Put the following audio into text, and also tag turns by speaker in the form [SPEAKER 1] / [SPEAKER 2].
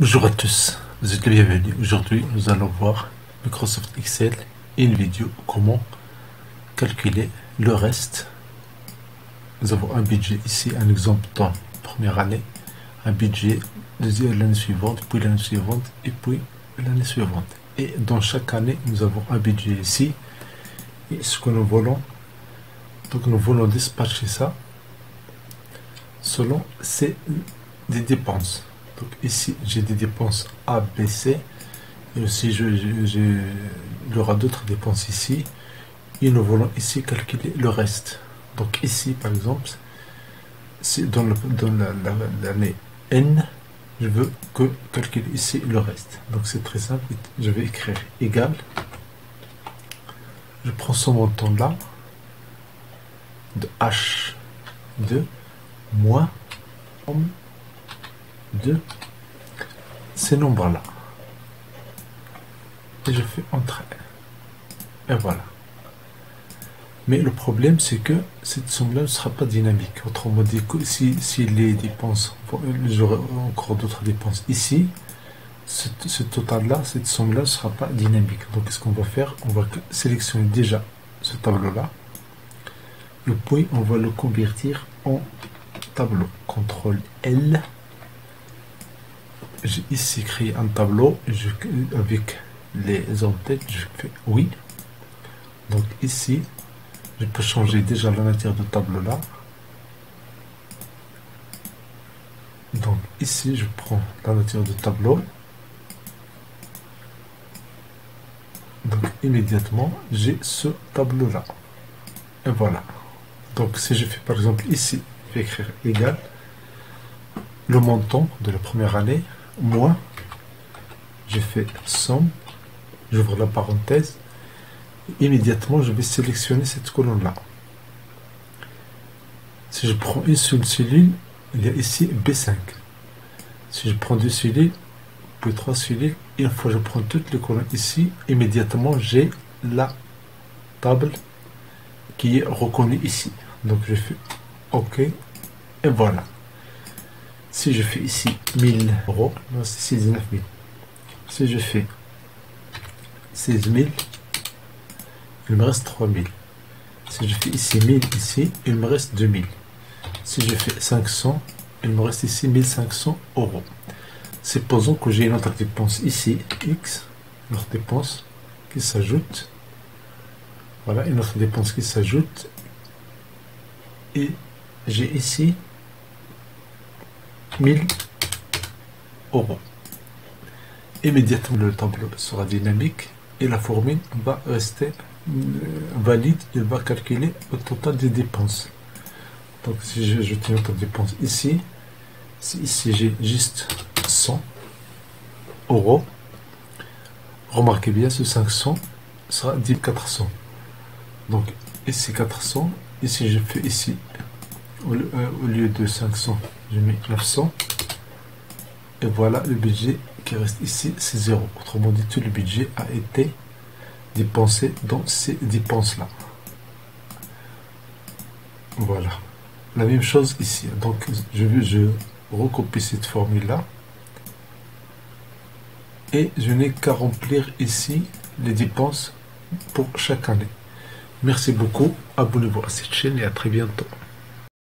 [SPEAKER 1] Bonjour à tous, vous êtes les bienvenus. Aujourd'hui, nous allons voir Microsoft Excel et une vidéo comment calculer le reste. Nous avons un budget ici, un exemple dans la première année, un budget de l'année suivante, puis l'année suivante et puis l'année suivante. Et dans chaque année, nous avons un budget ici. Et ce que nous voulons, donc nous voulons dispatcher ça selon des dépenses. Donc ici j'ai des dépenses A, B, C, et aussi il y aura d'autres dépenses ici, et nous voulons ici calculer le reste. Donc ici par exemple, si dans l'année N, je veux que calculer ici le reste. Donc c'est très simple, je vais écrire égal, je prends ce montant là, de H2 moins de ces nombres là, et je fais entrer, et voilà. Mais le problème c'est que cette somme là ne sera pas dynamique. Autrement dit, si les dépenses, j'aurai encore d'autres dépenses ici, ce total là, cette somme là ne sera pas dynamique. Donc qu'est-ce qu'on va faire? On va sélectionner déjà ce tableau là, et puis on va le convertir en tableau. CTRL L. J'ai ici créé un tableau, avec les en-têtes, je fais oui. Donc ici, je peux changer déjà la nature du tableau là. Donc ici, je prends la nature du tableau. Donc immédiatement, j'ai ce tableau là. Et voilà. Donc si je fais par exemple ici, je vais écrire égal, le montant de la première année, moins, je fais somme, j'ouvre la parenthèse, immédiatement je vais sélectionner cette colonne là. Si je prends une seule cellule, il y a ici B5. Si je prends deux cellules, puis trois cellules, une fois je prends toutes les colonnes ici, immédiatement j'ai la table qui est reconnue ici. Donc je fais OK, et voilà. Si je fais ici 1000 euros, c'est 19 000. Si je fais 16 000, il me reste 3 000. Si je fais ici 1000, ici, il me reste 2000. Si je fais 500, il me reste ici 1500 euros. Supposons que j'ai une autre dépense ici, X, une autre dépense qui s'ajoute. Voilà, une autre dépense qui s'ajoute. Et j'ai ici 1000 euros. Immédiatement le tableau sera dynamique et la formule va rester valide et va calculer le total des dépenses. Donc si j'ajoute une autre dépense ici, ici j'ai juste 100 euros, remarquez bien, ce 500 sera 10 400. Donc ici 400, ici je fais ici au lieu de 500, je mets 900, et voilà, le budget qui reste ici, c'est 0. Autrement dit, tout le budget a été dépensé dans ces dépenses là. Voilà, la même chose ici. Donc je recopie cette formule là, et je n'ai qu'à remplir ici les dépenses pour chaque année. Merci beaucoup, abonnez-vous à cette chaîne et à très bientôt.